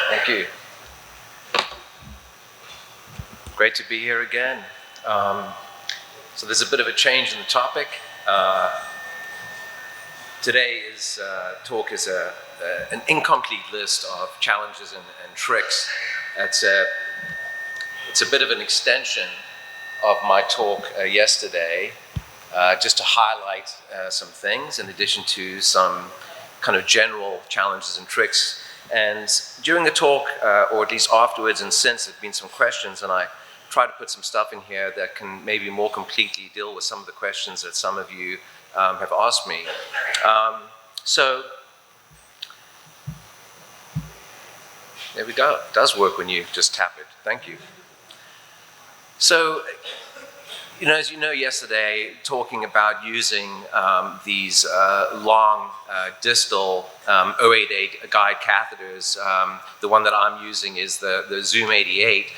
Thank you. Great to be here again. So there's a bit of a change in the topic. Today's talk is an incomplete list of challenges and tricks. It's a bit of an extension of my talk yesterday, just to highlight some things in addition to some kind of general challenges and tricks. And during the talk, or at least afterwards and since, there have been some questions, and I try to put some stuff in here that can maybe more completely deal with some of the questions that some of you have asked me. So there we go. It does work when you just tap it. Thank you. So, as you know, yesterday, talking about using these long distal 088 guide catheters, the one that I'm using is the Zoom 88.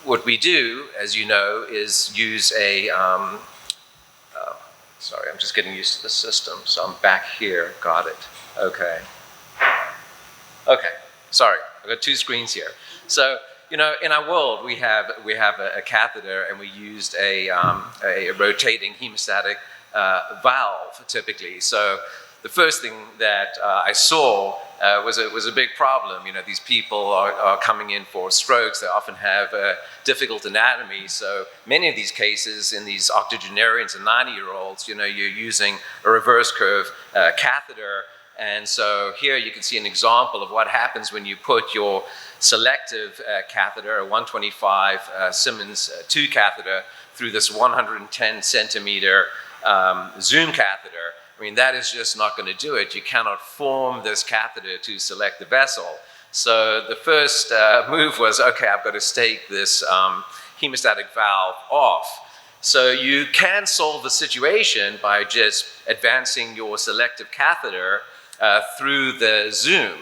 What we do, as you know, is use a, sorry, I'm just getting used to the system, so I'm back here, got it, okay. Okay, sorry, I've got two screens here. So, in our world, we have a catheter, and we used a rotating hemostatic valve, typically. So the first thing that I saw was a big problem. These people are coming in for strokes. They often have difficult anatomy. So many of these cases in these octogenarians and 90-year-olds, you're using a reverse curve catheter. And so here you can see an example of what happens when you put your selective catheter, a 125 Simmons 2 catheter, through this 110 centimeter Zoom catheter. I mean, that is just not going to do it. You cannot form this catheter to select the vessel. So the first move was, okay, I've got to take this hemostatic valve off. So you can solve the situation by just advancing your selective catheter through the Zoom.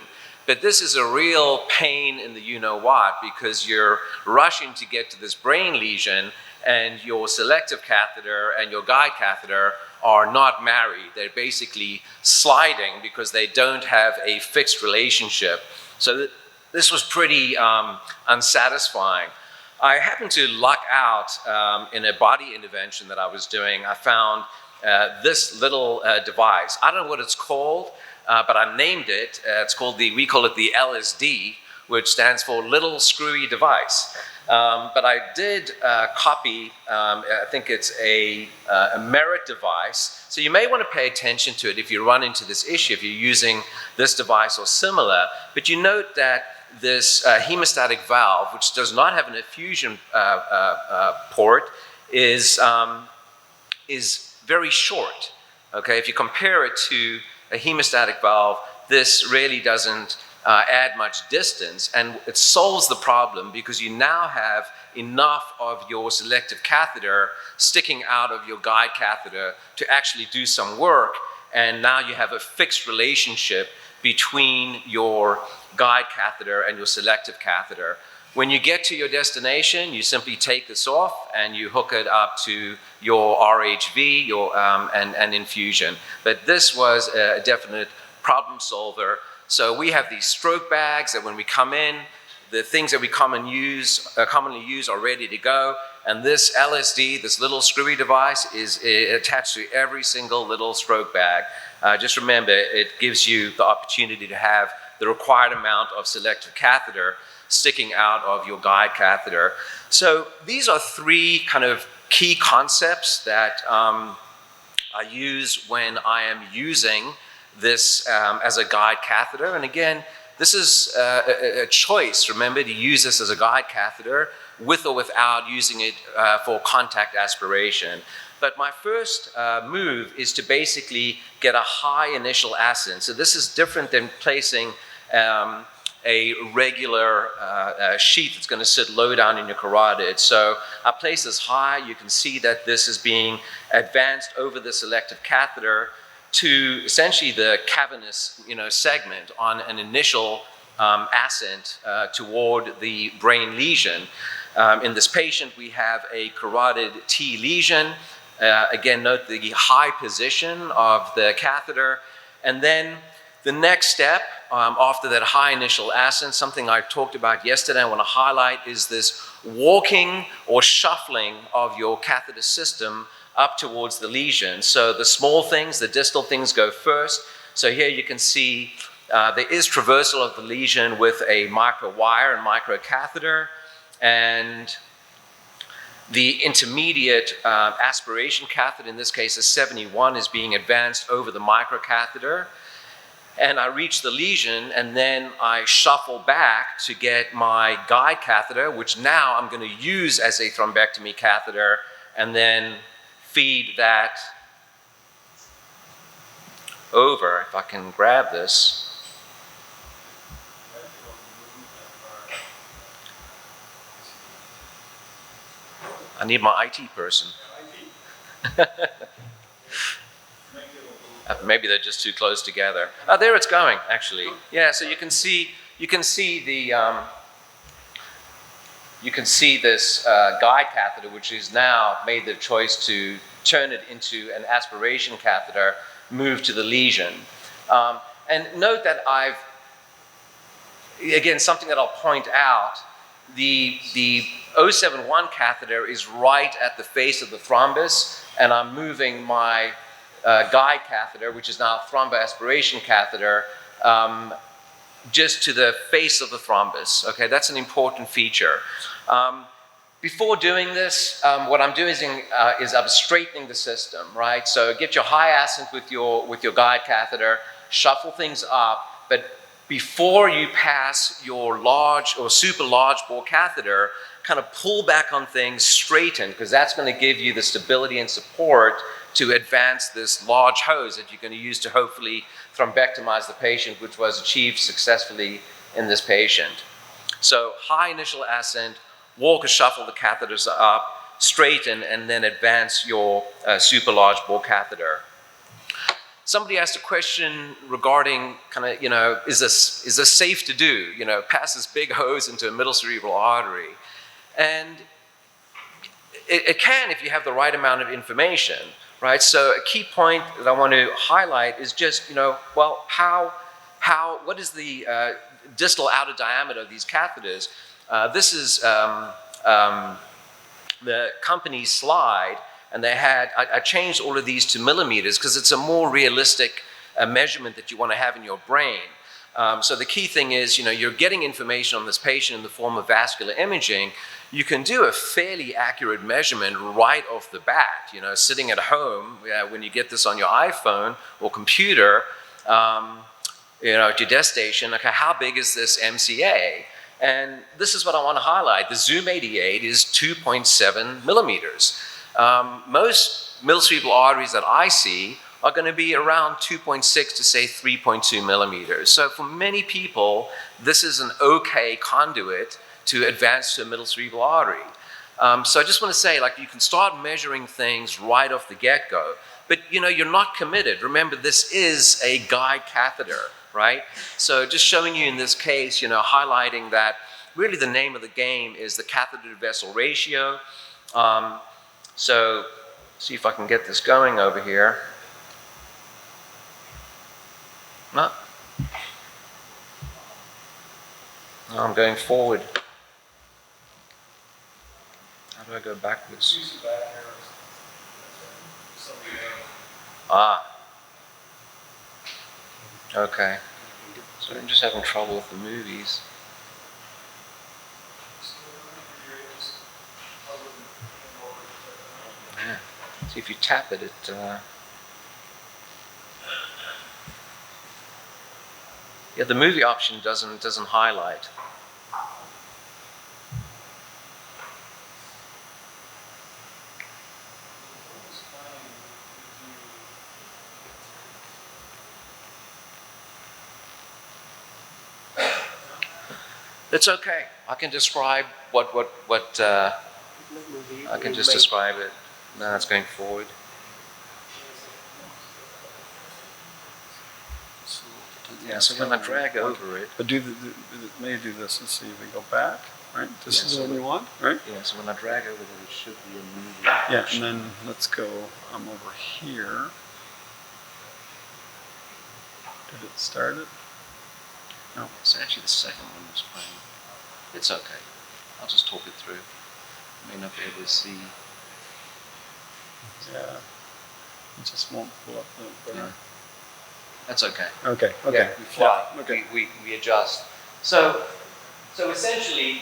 But this is a real pain in the you-know-what, because you're rushing to get to this brain lesion, and your selective catheter and your guide catheter are not married. They're basically sliding because they don't have a fixed relationship. So this was pretty unsatisfying. I happened to luck out in a body intervention that I was doing. I found this little device. I don't know what it's called, but I named it. We call it the LSD, which stands for Little Screwy Device. But I did copy, I think it's a Merit device. So you may want to pay attention to it if you run into this issue, if you're using this device or similar. But you note that this hemostatic valve, which does not have an effusion port, is very short. Okay, if you compare it to a hemostatic valve, this really doesn't add much distance, and it solves the problem because you now have enough of your selective catheter sticking out of your guide catheter to actually do some work, and now you have a fixed relationship between your guide catheter and your selective catheter. When you get to your destination, you simply take this off and you hook it up to your RHV, and infusion. But this was a definite problem solver. So we have these stroke bags that when we come in, the things that we commonly use are ready to go. And this LSD, this little screwy device, is attached to every single little stroke bag. Just remember, it gives you the opportunity to have the required amount of selective catheter sticking out of your guide catheter. So these are three kind of key concepts that I use when I am using this as a guide catheter. And again, this is a choice, remember, to use this as a guide catheter with or without using it for contact aspiration. But my first move is to basically get a high initial ascent. So this is different than placing a regular sheath that's going to sit low down in your carotid. So I place this high. You can see that this is being advanced over the selective catheter to essentially the cavernous segment on an initial ascent toward the brain lesion. In this patient, we have a carotid T lesion. Again, note the high position of the catheter. And then the next step, after that high initial ascent, something I talked about yesterday, I want to highlight, is this walking or shuffling of your catheter system up towards the lesion. So the small things, the distal things go first. So here you can see there is traversal of the lesion with a micro wire and micro catheter, and the intermediate aspiration catheter, in this case a 71, is being advanced over the micro catheter. And I reach the lesion, and then I shuffle back to get my guide catheter, which now I'm going to use as a thrombectomy catheter, and then feed that over. If I can grab this. I need my IT person. Maybe they're just too close together. There it's going, actually. Yeah, so you can see this guide catheter, which is now made the choice to turn it into an aspiration catheter, move to the lesion. And note that again, something that I'll point out, the 071 catheter is right at the face of the thrombus, and I'm moving my guide catheter, which is now a thromboaspiration catheter, just to the face of the thrombus. Okay, that's an important feature. Before doing this, what I'm doing is I'm straightening the system, right? So get your high ascent with your guide catheter, shuffle things up, but before you pass your large or super large bore catheter, kind of pull back on things, straighten, because that's going to give you the stability and support to advance this large hose that you're going to use to hopefully thrombectomize the patient, which was achieved successfully in this patient. So high initial ascent, walk or shuffle the catheters up, straighten, and then advance your super large bore catheter. Somebody asked a question regarding kind of, is this safe to do? Pass this big hose into a middle cerebral artery. And it can if you have the right amount of information, right? So a key point that I want to highlight is just, well, what is the distal outer diameter of these catheters? This is the company's slide, and I changed all of these to millimeters because it's a more realistic measurement that you want to have in your brain. So the key thing is, you're getting information on this patient in the form of vascular imaging. You can do a fairly accurate measurement right off the bat, sitting at home, when you get this on your iPhone or computer, at your desk station, okay, how big is this MCA? And this is what I want to highlight. The Zoom 88 is 2.7 millimeters. Most middle cerebral arteries that I see are going to be around 2.6 to say 3.2 millimeters. So for many people, this is an okay conduit to advance to a middle cerebral artery. So I just want to say, you can start measuring things right off the get-go, but you're not committed. Remember, this is a guide catheter, right? So just showing you in this case, highlighting that really the name of the game is the catheter to vessel ratio. So see if I can get this going over here. No, I'm going forward. How do I go backwards? Okay. So I'm just having trouble with the movies. Yeah. See if you tap it, yeah, the movie option doesn't highlight. It's okay. I can describe what I can just describe it. Now it's going forward. Yeah, so when I drag over it. But maybe do this and see if we go back. right? This is the one you want, right? Yeah, so when I drag over there, it should be a movie. Yeah, and then let's go, I'm over here. Did it start it? No. It's actually the second one was playing. It's okay. I'll just talk it through. May not be able to see. Yeah. It just won't pull up the bar. Yeah. That's okay. Okay. Yeah, we fly. Yeah, okay. We adjust. So essentially,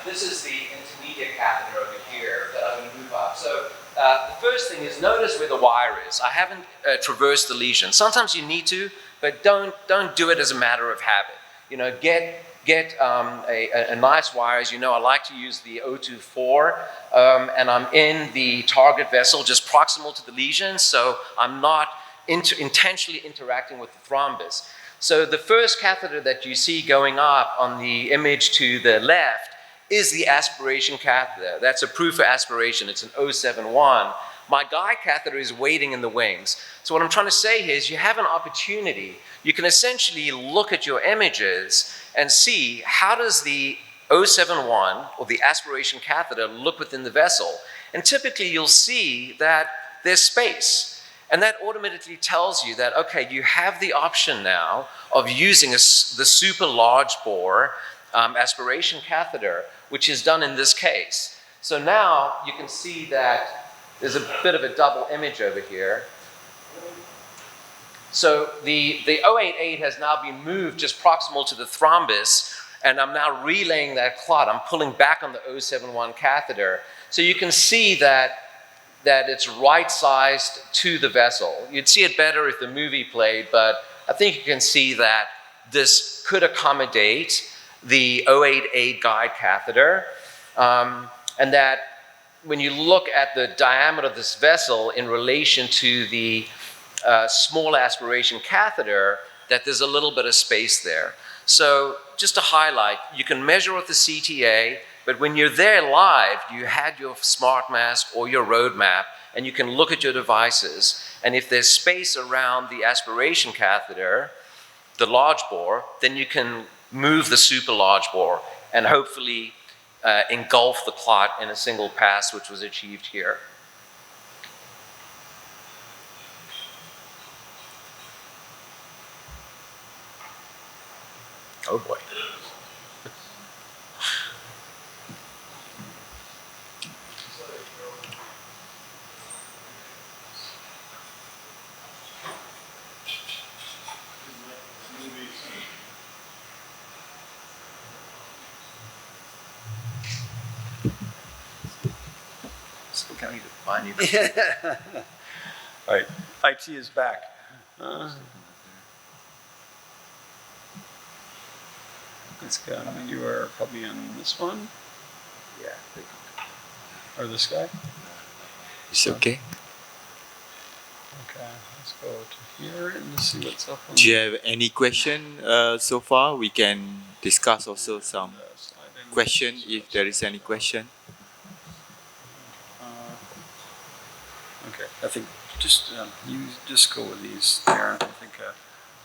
this is the intermediate catheter over here that I'm going to move up. So the first thing is notice where the wire is. I haven't traversed the lesion. Sometimes you need to, but don't do it as a matter of habit. Get a nice wire. As you know, I like to use the 024, and I'm in the target vessel just proximal to the lesion, so I'm not intentionally interacting with the thrombus. So the first catheter that you see going up on the image to the left is the aspiration catheter. That's approved for aspiration. It's an 071. My guide catheter is waiting in the wings. So what I'm trying to say here is you have an opportunity. You can essentially look at your images and see how does the 071 or the aspiration catheter look within the vessel. And typically you'll see that there's space. And that automatically tells you that, okay, you have the option now of using the super large bore aspiration catheter, which is done in this case. So now you can see that there's a bit of a double image over here. So the 088 has now been moved just proximal to the thrombus, and I'm now relaying that clot. I'm pulling back on the 071 catheter. So you can see that it's right-sized to the vessel. You'd see it better if the movie played, but I think you can see that this could accommodate the 088 guide catheter, and that when you look at the diameter of this vessel in relation to the small aspiration catheter, that there's a little bit of space there. So just to highlight, you can measure with the CTA, but when you're there live, you had your smart mask or your road map, and you can look at your devices, and if there's space around the aspiration catheter, the large bore, then you can move the super large bore and hopefully engulf the clot in a single pass, which was achieved here. Oh boy. Still can't even find you. All right, IT is back. Let's go. You are probably on this one. Yeah. Or this guy. It's okay. Okay, let's go to here and see what's up. Do you have any question so far? We can discuss also some question if there is any question. Okay, I think you just go with these there. I think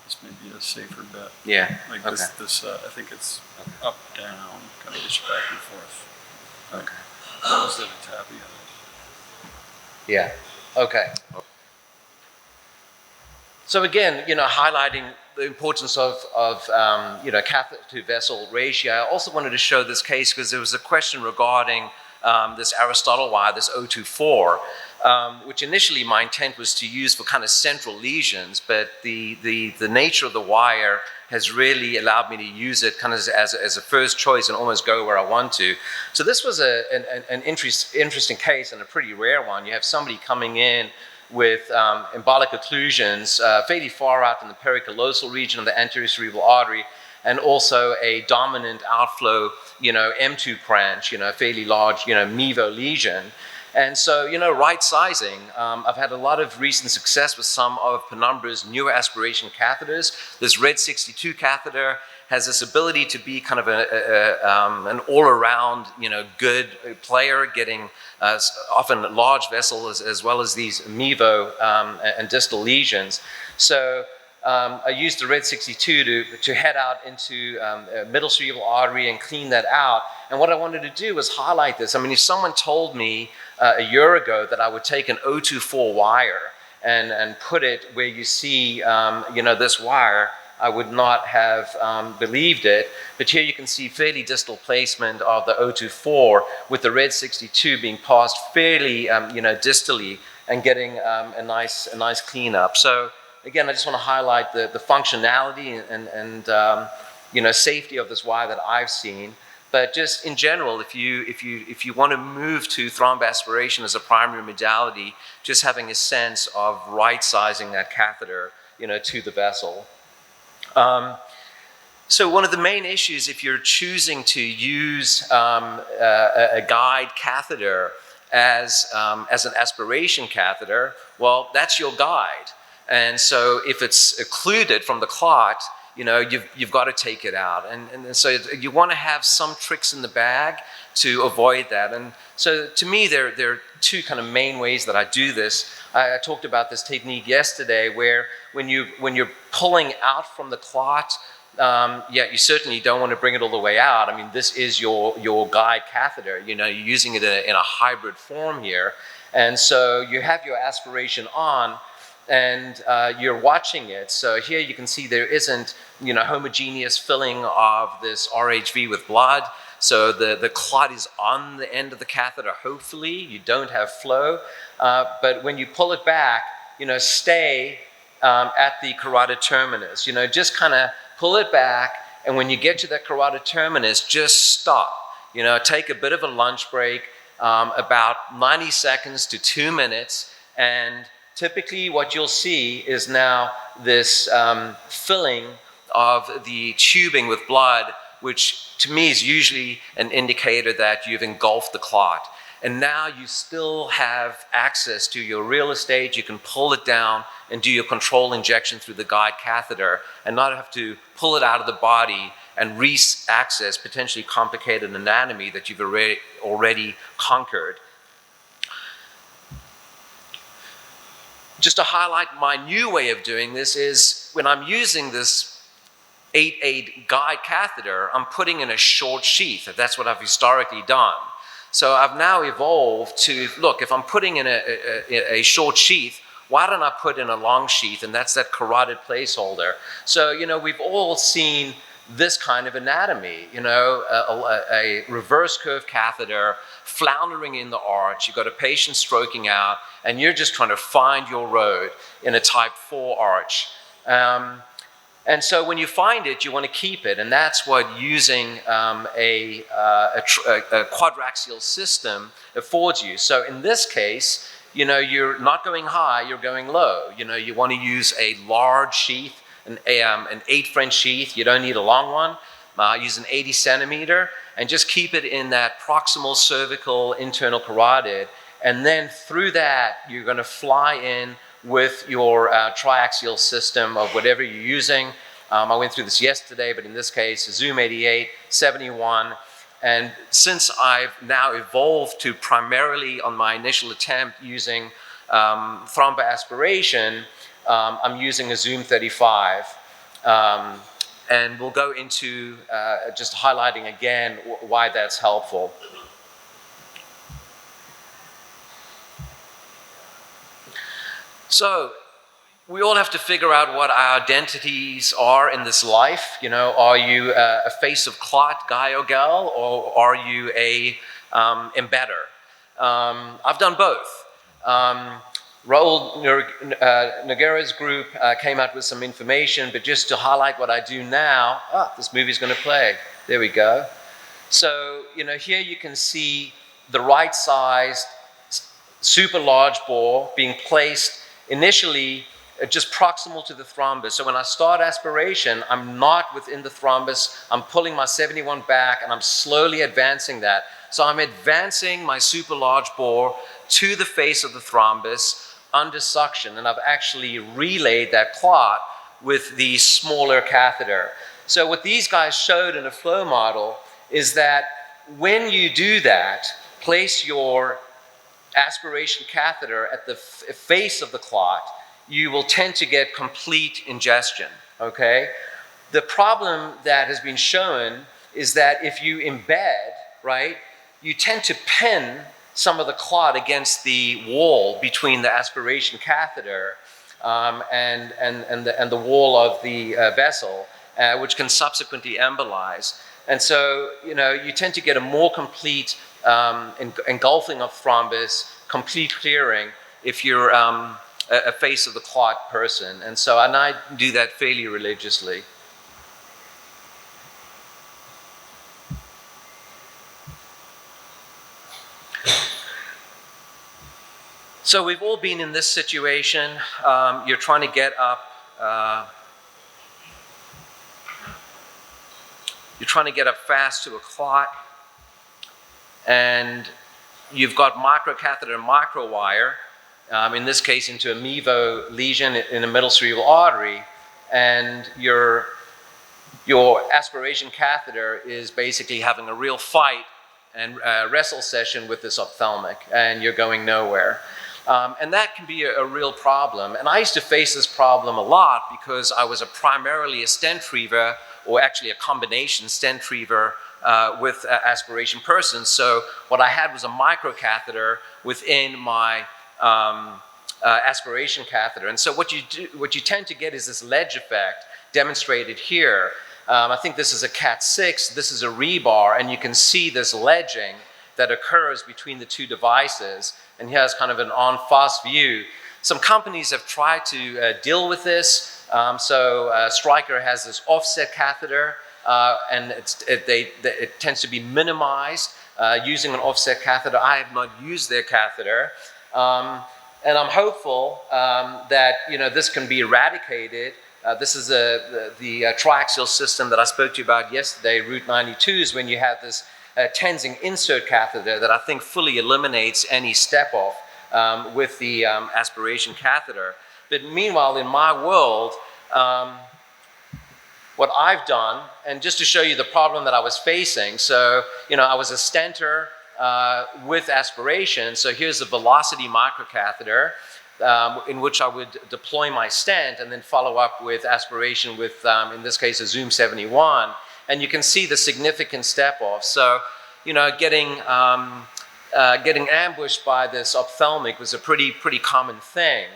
this may be a safer bet. Yeah. Like okay. this I think it's up, down, kind of just back and forth. Okay. Instead of tapping on it. Yeah. Okay. So again, highlighting the importance of catheter to vessel ratio. I also wanted to show this case because there was a question regarding this Aristotle wire, this 024, which initially my intent was to use for kind of central lesions, but the nature of the wire has really allowed me to use it kind of as a first choice and almost go where I want to. So this was an interesting case and a pretty rare one. You have somebody coming in with embolic occlusions fairly far out in the pericallosal region of the anterior cerebral artery, and also a dominant outflow, M2 branch, fairly large, MEVO lesion. And so, right sizing, I've had a lot of recent success with some of Penumbra's newer aspiration catheters. This Red 62 catheter has this ability to be kind of an all-around, good player, getting often large vessels as well as these MEVO and distal lesions. So I used the red 62 to head out into middle cerebral artery and clean that out. And what I wanted to do was highlight this. I mean, if someone told me a year ago that I would take an 024 wire and put it where you see, this wire, I would not have believed it. But here you can see fairly distal placement of the 024 with the red 62 being passed fairly, distally and getting a nice cleanup. So again, I just want to highlight the functionality and safety of this wire that I've seen. But just in general, if you want to move to thromboaspiration as a primary modality, just having a sense of right-sizing that catheter, to the vessel. So one of the main issues, if you're choosing to use a guide catheter as an aspiration catheter, well, that's your guide. And so if it's occluded from the clot, you've got to take it out. And so you want to have some tricks in the bag to avoid that. And so to me, there are two kind of main ways that I do this. I talked about this technique yesterday where when you're pulling out from the clot, you certainly don't want to bring it all the way out. I mean, this is your guide catheter. You're using it in a hybrid form here. And so you have your aspiration on, and you're watching it. So here you can see there isn't, homogeneous filling of this RHV with blood. So the clot is on the end of the catheter, hopefully. You don't have flow. But when you pull it back, stay at the carotid terminus. Just kind of pull it back, and when you get to that carotid terminus, just stop. Take a bit of a lunch break, about 90 seconds to 2 minutes, and typically what you'll see is now this filling of the tubing with blood, which to me is usually an indicator that you've engulfed the clot. And now you still have access to your real estate. You can pull it down and do your control injection through the guide catheter and not have to pull it out of the body and re-access potentially complicated anatomy that you've already conquered. Just to highlight my new way of doing this is when I'm using this 8/8 guide catheter, I'm putting in a short sheath. That's what I've historically done. So I've now evolved to, look, if I'm putting in a short sheath, why don't I put in a long sheath? And that's that carotid placeholder. So, we've all seen this kind of anatomy, a reverse curve catheter floundering in the arch. You've got a patient stroking out, and you're just trying to find your road in a type 4 arch. And so when you find it, you want to keep it, and that's what using a quadraxial system affords you. So in this case, you're not going high, you're going low. You want to use a large sheath, an 8 French sheath. You don't need a long one. Use an 80 centimeter, and just keep it in that proximal cervical internal carotid. And then through that, you're going to fly in with your triaxial system of whatever you're using. I went through this yesterday, but in this case, Zoom 88, 71. And since I've now evolved to primarily, on my initial attempt, using thromboaspiration, I'm using a Zoom 35. And we'll go into just highlighting again why that's helpful. So we all have to figure out what our identities are in this life. Are you a face of clot guy or gal, or are you a embedder? I've done both. Raul Noguera's group came out with some information, but just to highlight what I do now, this movie's going to play. There we go. So, here you can see the right-sized, super large bore being placed initially just proximal to the thrombus. So when I start aspiration, I'm not within the thrombus. I'm pulling my 71 back, and I'm slowly advancing that. So I'm advancing my super large bore to the face of the thrombus under suction, and I've actually relayed that clot with the smaller catheter. So what these guys showed in a flow model is that when you do that, place your aspiration catheter at the face of the clot, you will tend to get complete ingestion, okay? The problem that has been shown is that if you embed, right, you tend to pin some of the clot against the wall between the aspiration catheter and the wall of the vessel, which can subsequently embolize. And so, you know, you tend to get a more complete engulfing of thrombus, complete clearing, if you're a face of the clot person. And so, and I do that fairly religiously. So we've all been in this situation. You're trying to get up, fast to a clot, and you've got microcatheter and microwire, in this case into a mevo lesion in a middle cerebral artery, and your aspiration catheter is basically having a real fight and wrestle session with this ophthalmic, and you're going nowhere. And that can be a real problem. And I used to face this problem a lot because I was primarily a stent retriever, or actually a combination stent retriever with aspiration person. So what I had was a microcatheter within my aspiration catheter. And so what you tend to get is this ledge effect demonstrated here. I think this is a Cat6, this is a rebar, and you can see this ledging that occurs between the two devices. And here's kind of an en face view. Some companies have tried to deal with this. Stryker has this offset catheter, and it tends to be minimized using an offset catheter. I have not used their catheter. And I'm hopeful that, you know, this can be eradicated. This is the triaxial system that I spoke to you about yesterday, Route 92, is when you have this tensing insert catheter that I think fully eliminates any step-off with the aspiration catheter. But meanwhile, in my world, what I've done, and just to show you the problem that I was facing, so, you know, I was a stenter with aspiration, so here's the velocity microcatheter in which I would deploy my stent and then follow up with aspiration with, in this case, a Zoom 71. And you can see the significant step off. So, you know, getting ambushed by this ophthalmic was a pretty common thing.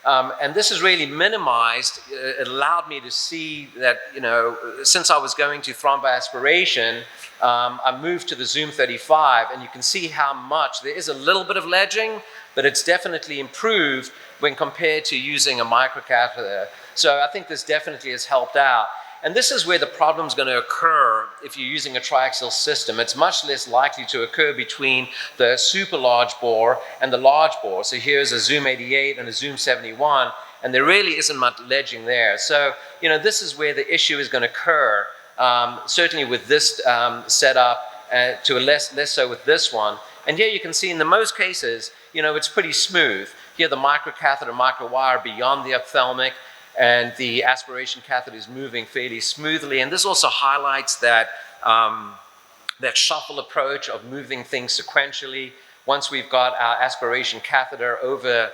And this is really minimized. It allowed me to see that, you know, since I was going to thromboaspiration, I moved to the Zoom 35, and you can see how much, there is a little bit of ledging, but it's definitely improved when compared to using a microcatheter. So I think this definitely has helped out. And this is where the problem is going to occur if you're using a triaxial system. It's much less likely to occur between the super large bore and the large bore. So here's a Zoom 88 and a Zoom 71, and there really isn't much ledging there. So, you know, this is where the issue is going to occur, certainly with this setup, to a less so with this one. And here you can see in the most cases, you know, it's pretty smooth. Here the microcatheter, microwire beyond the ophthalmic, and the aspiration catheter is moving fairly smoothly. And this also highlights that, that shuffle approach of moving things sequentially. Once we've got our aspiration catheter over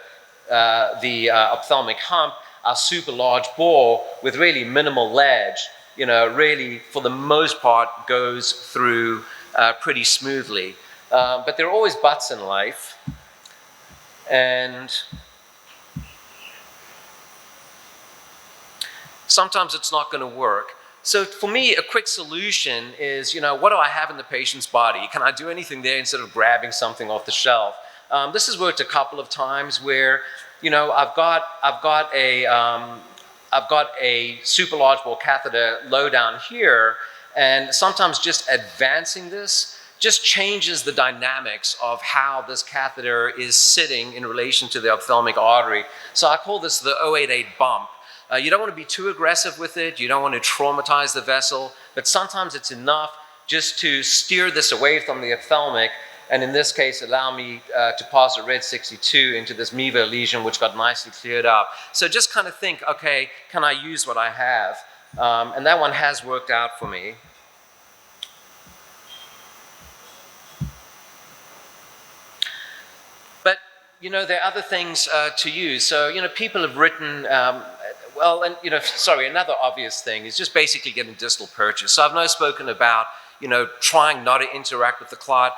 the ophthalmic hump, our super large bore with really minimal ledge, you know, really for the most part goes through pretty smoothly. But there are always buts in life. And sometimes it's not going to work. So for me, a quick solution is, you know, what do I have in the patient's body? Can I do anything there instead of grabbing something off the shelf? This has worked a couple of times where, you know, I've got a super large bore catheter low down here, and sometimes just advancing this just changes the dynamics of how this catheter is sitting in relation to the ophthalmic artery. So I call this the 088 bump. You don't want to be too aggressive with it. You don't want to traumatize the vessel, but sometimes it's enough just to steer this away from the ophthalmic, and in this case, allow me to pass a red 62 into this mevo lesion, which got nicely cleared up. So just kind of think, okay, can I use what I have? And that one has worked out for me. But you know, there are other things to use. So, you know, people have written, well, and, you know, sorry, another obvious thing is just basically getting distal purchase. So I've now spoken about, you know, trying not to interact with the clot.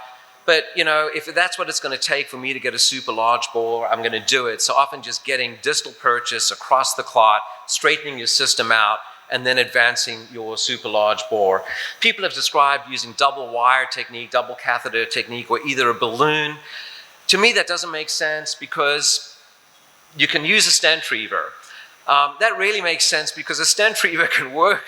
But, you know, if that's what it's going to take for me to get a super large bore, I'm going to do it. So often just getting distal purchase across the clot, straightening your system out, and then advancing your super large bore. People have described using double wire technique, double catheter technique, or either a balloon. To me, that doesn't make sense because you can use a stent retriever. That really makes sense because a stent retriever can work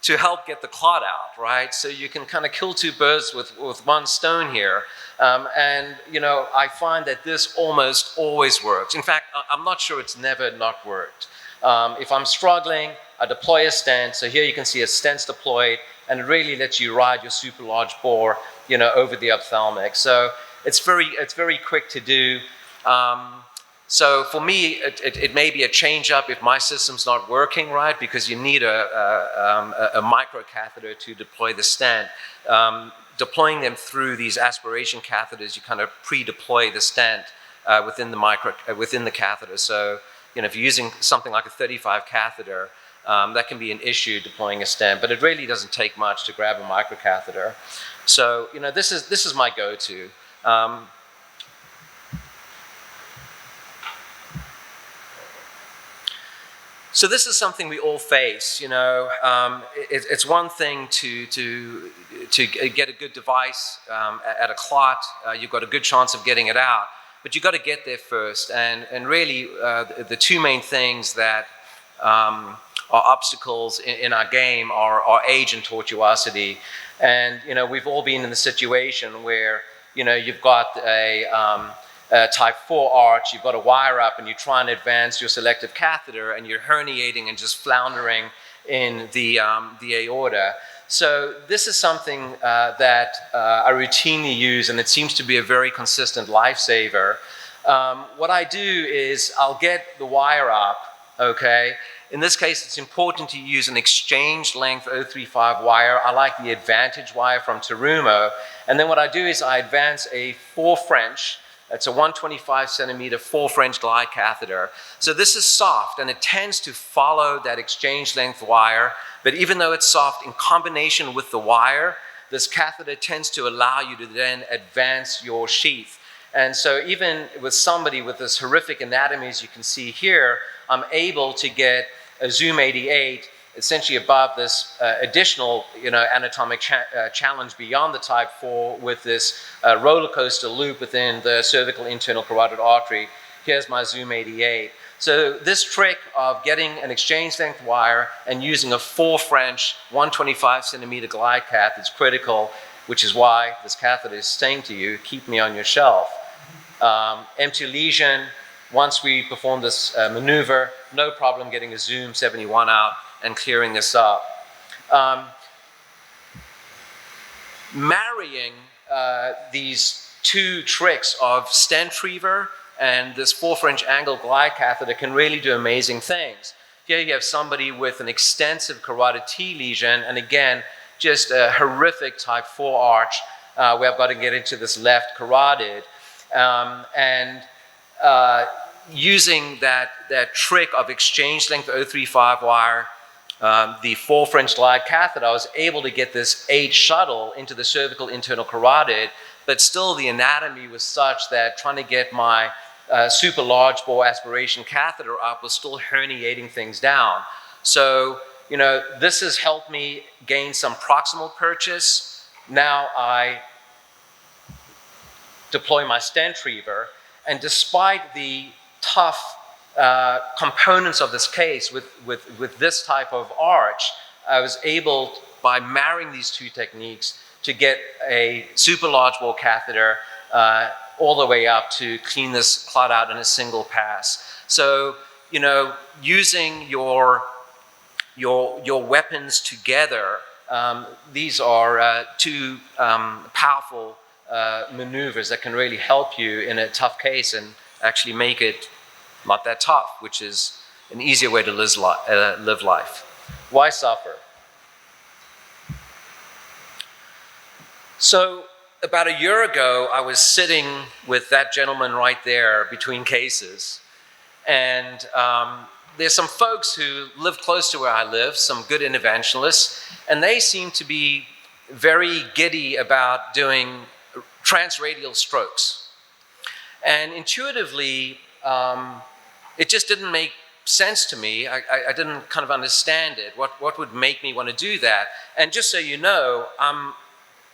to help get the clot out, right? So you can kind of kill two birds with one stone here. And, you know, I find that this almost always works. In fact, I'm not sure it's never not worked. If I'm struggling, I deploy a stent. So here you can see a stent's deployed, and it really lets you ride your super large bore, you know, over the ophthalmic. So it's very quick to do. So for me, it may be a change up if my system's not working right, because you need a microcatheter to deploy the stent. Deploying them through these aspiration catheters, you kind of pre-deploy the stent within the catheter. So, you know, if you're using something like a 35 catheter, that can be an issue deploying a stent, but it really doesn't take much to grab a microcatheter. So, you know, this is my go-to. So this is something we all face, you know. It's one thing to get a good device at a clot. You've got a good chance of getting it out, but you've got to get there first. And really, the two main things that are obstacles in our game are age and tortuosity. And, you know, we've all been in the situation where, you know, you've got a type 4 arch, you've got a wire up, and you try and advance your selective catheter, and you're herniating and just floundering in the aorta. So this is something that I routinely use, and it seems to be a very consistent lifesaver. What I do is I'll get the wire up, okay? In this case, it's important to use an exchange length 035 wire. I like the Advantage wire from Terumo. And then what I do is I advance a 4 French. It's a 125 centimeter 4 French glide catheter. So this is soft, and it tends to follow that exchange length wire. But even though it's soft, in combination with the wire, this catheter tends to allow you to then advance your sheath. And so even with somebody with this horrific anatomy, as you can see here, I'm able to get a Zoom 88 essentially above this additional, you know, anatomic challenge beyond the type 4 with this roller coaster loop within the cervical internal carotid artery. Here's my Zoom 88. So this trick of getting an exchange length wire and using a 4 French 125 centimeter glide cath is critical, which is why this catheter is saying to you, keep me on your shelf. Empty lesion, once we perform this maneuver, no problem getting a Zoom 71 out and clearing this up. Marrying these two tricks of stent retriever and this 4 French angle glide catheter can really do amazing things. Here you have somebody with an extensive carotid T lesion, and again, just a horrific type 4 arch where I've got to get into this left carotid. Using that trick of exchange length 035 wire, the 4 French glide catheter, I was able to get this 8 shuttle into the cervical internal carotid, but still the anatomy was such that trying to get my super large bore aspiration catheter up was still herniating things down. So, you know, this has helped me gain some proximal purchase. Now I deploy my stent retriever, and despite the tough components of this case with this type of arch, I was able, by marrying these two techniques, to get a super large bore catheter all the way up to clean this clot out in a single pass. So, you know, using your weapons together, these are two powerful maneuvers that can really help you in a tough case and actually make it not that tough, which is an easier way to live life. Why suffer? So about a year ago, I was sitting with that gentleman right there between cases, and there's some folks who live close to where I live, some good interventionalists, and they seem to be very giddy about doing transradial strokes. And intuitively, it just didn't make sense to me. I didn't kind of understand it. What would make me want to do that? And just so you know,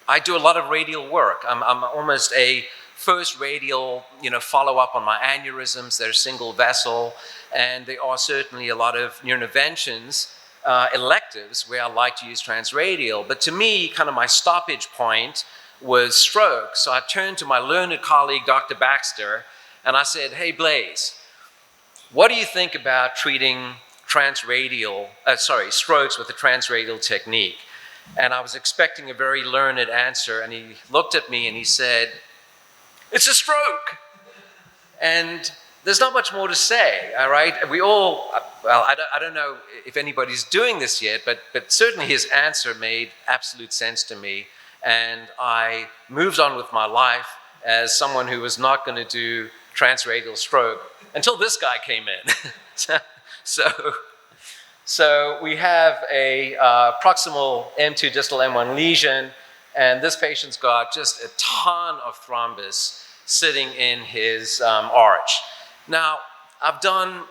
I do a lot of radial work. I'm almost a first radial, follow-up on my aneurysms. They're single vessel, and there are certainly a lot of neurointerventions, electives, where I like to use transradial. But to me, kind of my stoppage point was stroke. So I turned to my learned colleague, Dr. Baxter, and I said, hey, Blaise, what do you think about treating strokes with a transradial technique? And I was expecting a very learned answer, and he looked at me and he said, it's a stroke. And there's not much more to say, all right? We all, well, I don't know if anybody's doing this yet, but certainly his answer made absolute sense to me. And I moved on with my life as someone who was not going to do transradial stroke until this guy came in. So we have a proximal M2 distal M1 lesion, and this patient's got just a ton of thrombus sitting in his arch. Now, I've done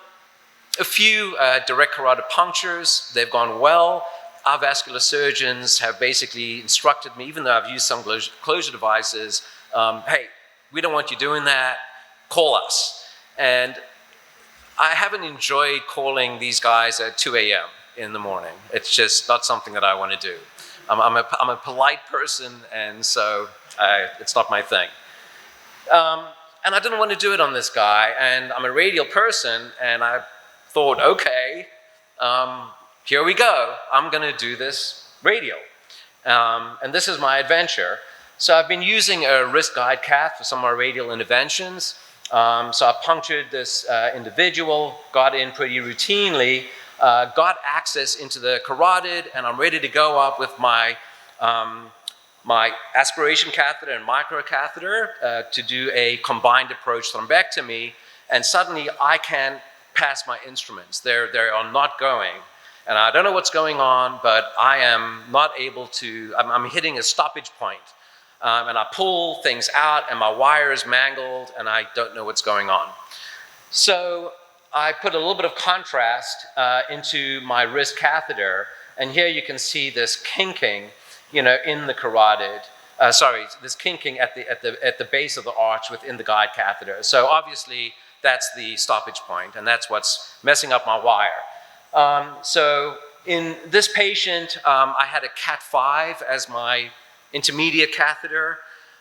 a few direct carotid punctures. They've gone well. Our vascular surgeons have basically instructed me, even though I've used some closure devices, hey, we don't want you doing that, call us. And I haven't enjoyed calling these guys at 2 a.m. in the morning. It's just not something that I want to do. I'm a polite person, and so it's not my thing. And I didn't want to do it on this guy, and I'm a radial person, and I thought, okay, here we go. I'm going to do this radial. And this is my adventure. So I've been using a wrist guide cath for some of my radial interventions. So I punctured this individual, got in pretty routinely, got access into the carotid, and I'm ready to go up with my my aspiration catheter and microcatheter to do a combined approach thrombectomy, and suddenly I can't pass my instruments. They are not going. And I don't know what's going on, but I am not able to, I'm hitting a stoppage point. And I pull things out, and my wire is mangled, and I don't know what's going on. So I put a little bit of contrast into my wrist catheter, and here you can see this kinking, in the carotid. This kinking at the base of the arch within the guide catheter. So obviously that's the stoppage point, and that's what's messing up my wire. So in this patient, I had a Cat5 as my intermediate catheter.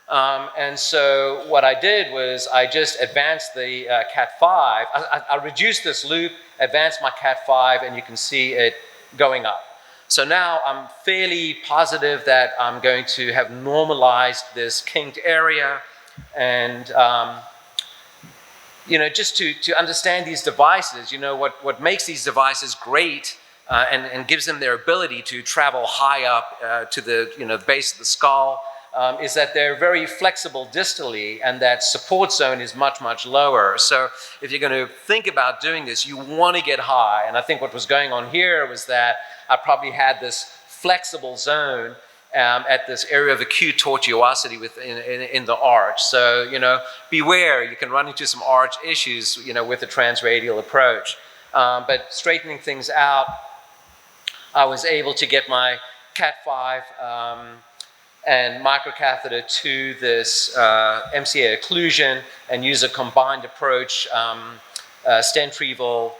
And so what I did was I just advanced the Cat5. I reduced this loop, advanced my Cat5, and you can see it going up. So now I'm fairly positive that I'm going to have normalized this kinked area. And just to understand these devices, what makes these devices great and gives them their ability to travel high up to the base of the skull is that they're very flexible distally, and that support zone is much, much lower. So if you're going to think about doing this, you want to get high. And I think what was going on here was that I probably had this flexible zone at this area of acute tortuosity in the arch. So, beware, you can run into some arch issues, with the transradial approach. But straightening things out, I was able to get my Cat5 and microcatheter to this MCA occlusion and use a combined approach, stent retrieval,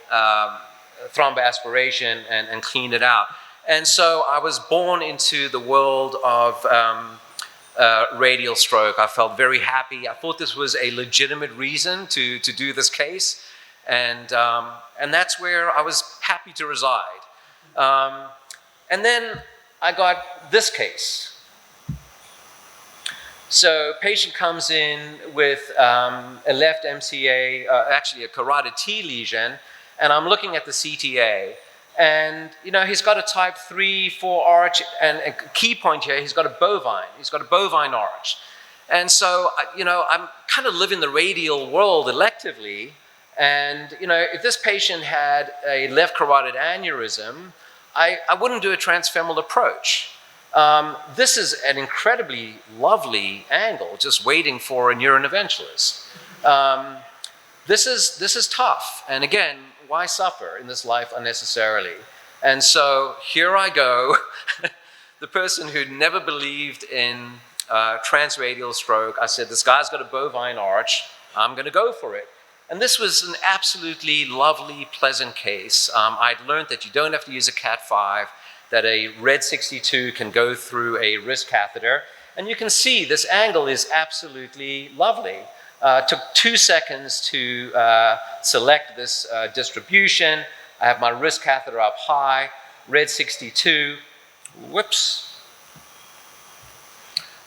thromboaspiration, and clean it out. And so I was born into the world of radial stroke. I felt very happy. I thought this was a legitimate reason to do this case. And that's where I was happy to reside. And then I got this case. So patient comes in with a left MCA, actually a carotid T lesion, and I'm looking at the CTA. And, he's got a type 3, 4 arch, and a key point here, he's got a bovine. He's got a bovine arch. And so, I'm kind of living the radial world electively. And, if this patient had a left carotid aneurysm, I wouldn't do a transfemoral approach. This is an incredibly lovely angle, just waiting for a neurointerventionalist. This is tough. And again, why suffer in this life unnecessarily? And so here I go, the person who never believed in transradial stroke. I said, this guy's got a bovine arch. I'm going to go for it. And this was an absolutely lovely, pleasant case. I'd learned that you don't have to use a Cat5, that a RED 62 can go through a wrist catheter. And you can see this angle is absolutely lovely. Took 2 seconds to select this distribution. I have my wrist catheter up high, RED 62, whoops.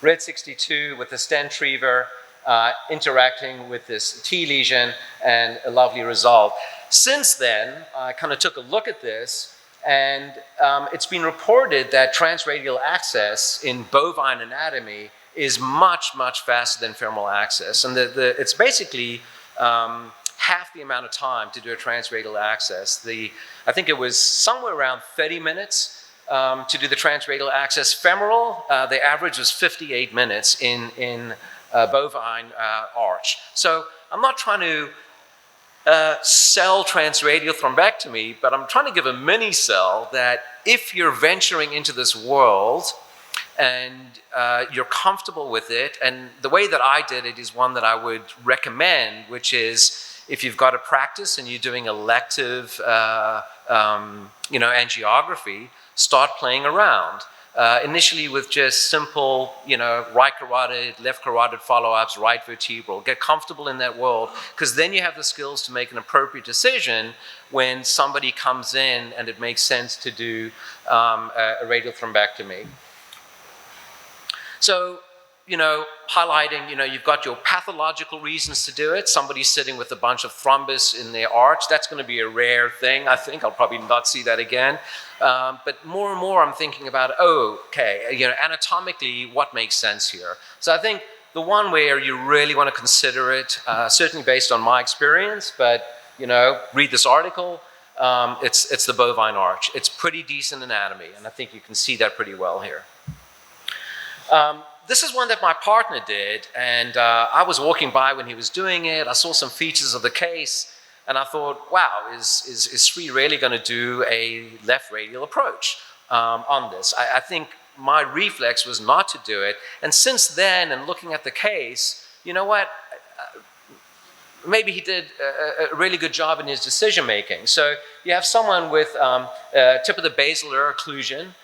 RED 62 with the stent retriever interacting with this T lesion, and a lovely result. Since then, I kind of took a look at this, and it's been reported that transradial access in bovine anatomy is much, much faster than femoral access. And it's basically half the amount of time to do a transradial access. I think it was somewhere around 30 minutes to do the transradial access. Femoral, the average was 58 minutes in bovine arch. So I'm not trying to sell transradial thrombectomy, but I'm trying to give a mini sell that if you're venturing into this world and you're comfortable with it, and the way that I did it is one that I would recommend, which is if you've got a practice and you're doing elective angiography, start playing around. Initially with just simple, right carotid, left carotid follow-ups, right vertebral. Get comfortable in that world, because then you have the skills to make an appropriate decision when somebody comes in and it makes sense to do a radial thrombectomy. So, highlighting, you've got your pathological reasons to do it. Somebody's sitting with a bunch of thrombus in their arch. That's going to be a rare thing, I think. I'll probably not see that again. But more and more I'm thinking about, anatomically, what makes sense here? So I think the one where you really want to consider it, certainly based on my experience, but, read this article, it's the bovine arch. It's pretty decent anatomy, and I think you can see that pretty well here. This is one that my partner did, and I was walking by when he was doing it. I saw some features of the case, and I thought, wow, is Sri really going to do a left radial approach on this? I think my reflex was not to do it. And since then, and looking at the case, you know what? Maybe he did a really good job in his decision making. So you have someone with tip of the basilar occlusion.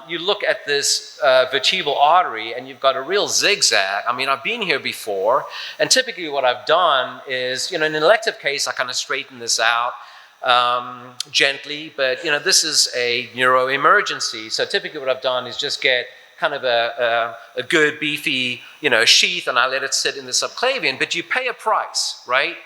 You look at this vertebral artery and you've got a real zigzag. I mean, I've been here before, and typically what I've done is, in an elective case, I kind of straighten this out gently, but this is a neuroemergency. So typically what I've done is just get kind of a good beefy, sheath, and I let it sit in the subclavian, but you pay a price, right?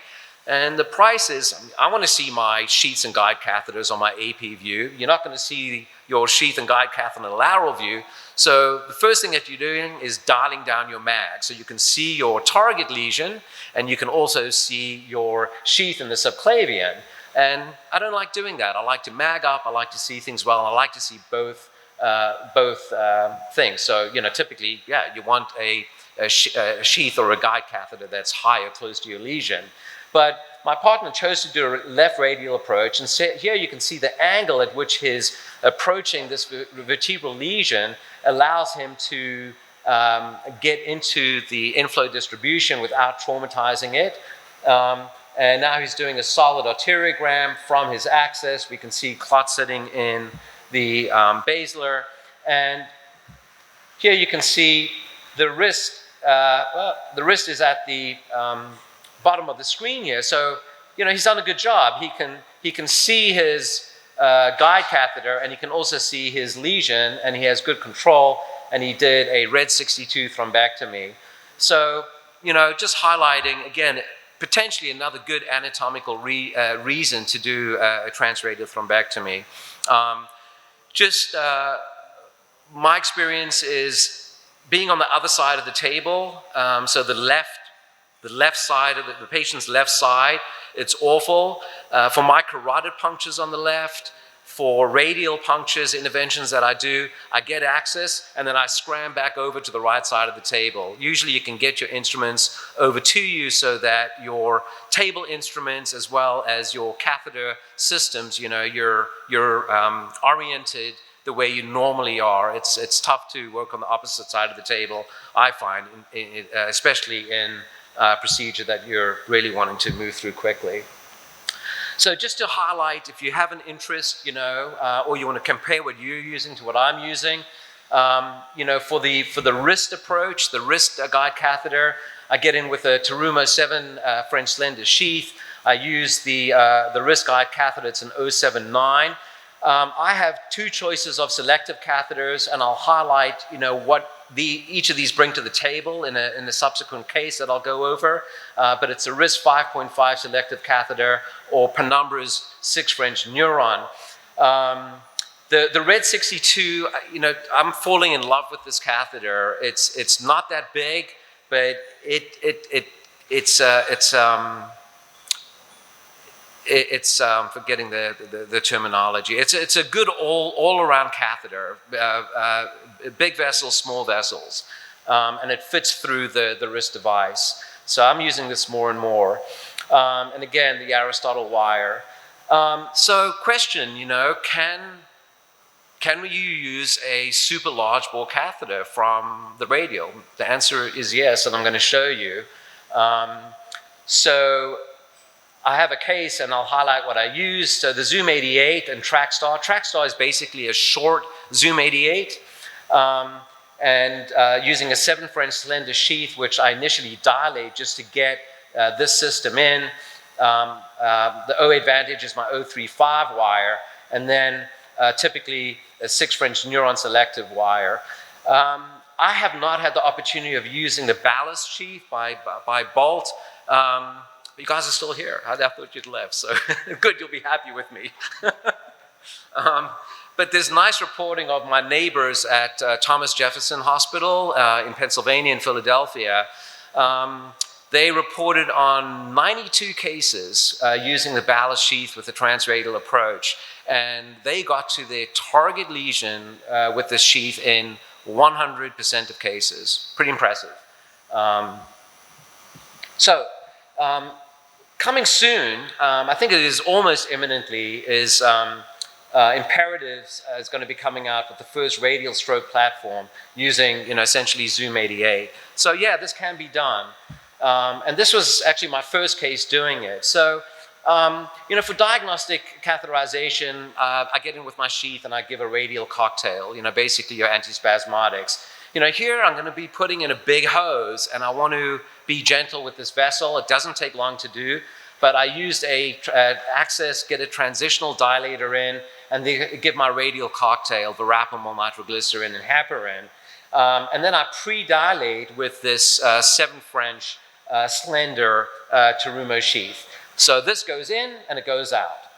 And the price is, I want to see my sheaths and guide catheters on my AP view. You're not going to see your sheath and guide catheter in the lateral view. So the first thing that you're doing is dialing down your mag. So you can see your target lesion, and you can also see your sheath in the subclavian. And I don't like doing that. I like to mag up, I like to see things well, and I like to see both things. So, typically, you want a sheath or a guide catheter that's higher, close to your lesion. But my partner chose to do a left radial approach, and here you can see the angle at which his approaching this vertebral lesion allows him to get into the inflow distribution without traumatizing it. And now he's doing a solid arteriogram from his axis. We can see clot sitting in the basilar. And here you can see the wrist. The wrist is at the bottom of the screen here. So, he's done a good job. He can see his guide catheter, and he can also see his lesion, and he has good control, and he did a RED 62 thrombectomy. So, just highlighting, again, potentially another good anatomical reason to do a transradial thrombectomy. My experience is being on the other side of the table, so the left side of the patient's left side, it's awful. For my carotid punctures on the left, for radial punctures, interventions that I do, I get access and then I scram back over to the right side of the table. Usually you can get your instruments over to you so that your table instruments as well as your catheter systems, you're oriented the way you normally are. It's tough to work on the opposite side of the table, I find, especially in a procedure that you're really wanting to move through quickly. So just to highlight, if you have an interest, or you want to compare what you're using to what I'm using, for the wrist approach, the wrist guide catheter, I get in with a Terumo 7 French slender sheath. I use the wrist guide catheter, it's an 079. I have two choices of selective catheters, and I'll highlight, what each of these bring to the table in a subsequent case that I'll go over. But it's a wrist 5.5 selective catheter or Penumbra's 6 French neuron. The Red 62, I'm falling in love with this catheter. It's not that big, but it's forgetting the terminology. It's a good all-around catheter, big vessels, small vessels, and it fits through the wrist device. So I'm using this more and more. And again, the Aristotle wire. So question, can we use a super large bore catheter from the radial? The answer is yes, and I'm going to show you. So I have a case, and I'll highlight what I use. So the Zoom 88 and Trackstar. Trackstar is basically a short Zoom 88, and using a 7 French slender sheath, which I initially dilate just to get this system in. The O Advantage is my 035 wire, and then typically a 6 French neuron selective wire. I have not had the opportunity of using the ballast sheath by Bolt. You guys are still here. I thought you'd left, so good, you'll be happy with me. But there's nice reporting of my neighbors at Thomas Jefferson Hospital in Pennsylvania and Philadelphia. They reported on 92 cases using the ballast sheath with the transradial approach, and they got to their target lesion with the sheath in 100% of cases. Pretty impressive. Coming soon, I think it is almost imminently, is Imperatives is going to be coming out with the first radial stroke platform using, essentially Zoom 88. So yeah, this can be done. And this was actually my first case doing it. So, for diagnostic catheterization, I get in with my sheath and I give a radial cocktail, basically your antispasmodics. Here I'm going to be putting in a big hose, and I want to be gentle with this vessel. It doesn't take long to do, but I used get a transitional dilator in, and give my radial cocktail, verapamil, nitroglycerin, and heparin. And then I pre-dilate with this 7 French slender Terumo sheath. So this goes in and it goes out.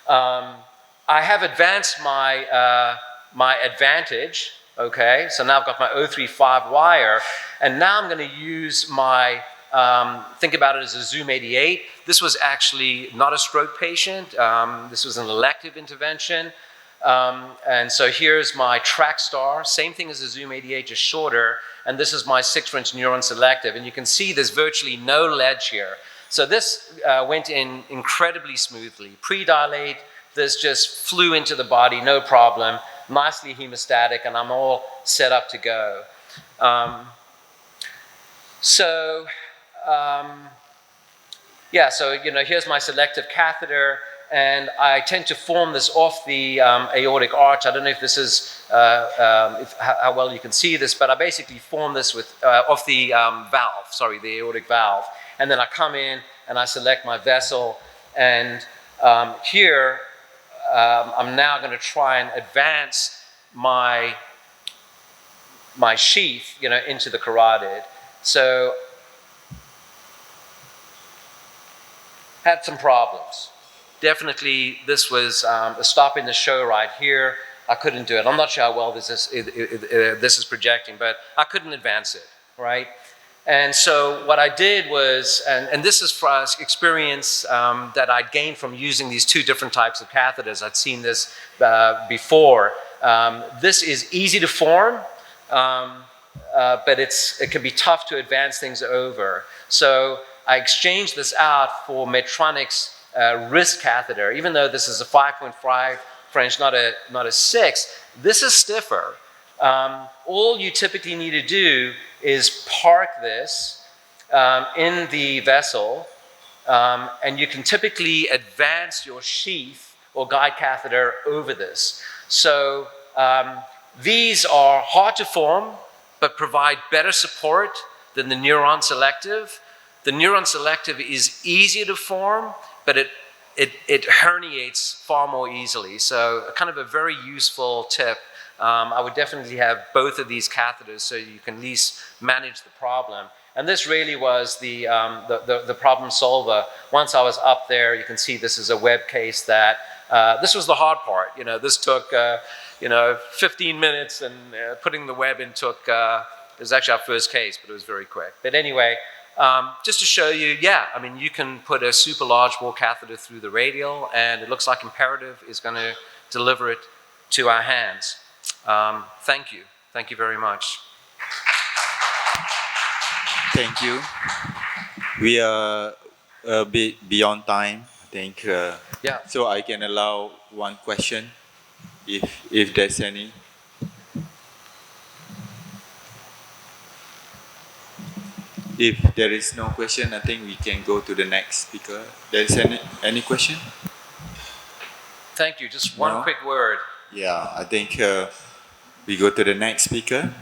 I have advanced my Advantage. Okay, so now I've got my 035 wire, and now I'm going to use my, think about it as a Zoom 88. This was actually not a stroke patient. This was an elective intervention. And so here's my Trackstar, same thing as the Zoom 88, just shorter, and this is my 6 French neuron selective, and you can see there's virtually no ledge here. So this went in incredibly smoothly. Pre-dilate, this just flew into the body, no problem. Nicely hemostatic, and I'm all set up to go. So here's my selective catheter, and I tend to form this off the aortic arch. I don't know if this is how well you can see this, but I basically form this with off the the aortic valve, and then I come in and I select my vessel, and here. I'm now going to try and advance my sheath, into the carotid. So, had some problems. Definitely, this was a stop in the show right here. I couldn't do it. I'm not sure how well this is projecting, but I couldn't advance it, right? And so what I did was, and this is for experience that I'd gained from using these two different types of catheters. I'd seen this before. This is easy to form, but it can be tough to advance things over. So I exchanged this out for Medtronic's wrist catheter. Even though this is a 5.5 French, not a 6, this is stiffer. All you typically need to do is park this in the vessel, and you can typically advance your sheath or guide catheter over this. So these are hard to form, but provide better support than the neuron selective. The neuron selective is easier to form, but it herniates far more easily. So kind of a very useful tip. I would definitely have both of these catheters so you can at least manage the problem. And this really was the problem solver. Once I was up there, you can see this is a web case that, this was the hard part. This took 15 minutes, and putting the web in took, it was actually our first case, but it was very quick. But anyway, just to show you, you can put a super large wall catheter through the radial, and it looks like Imperative is going to deliver it to our hands. Thank you. Thank you very much. Thank you. We are a bit beyond time, I think. So I can allow one question, if there's any. If there is no question, I think we can go to the next speaker. There's any question? Thank you. Just one quick word. Yeah, I think we go to the next speaker.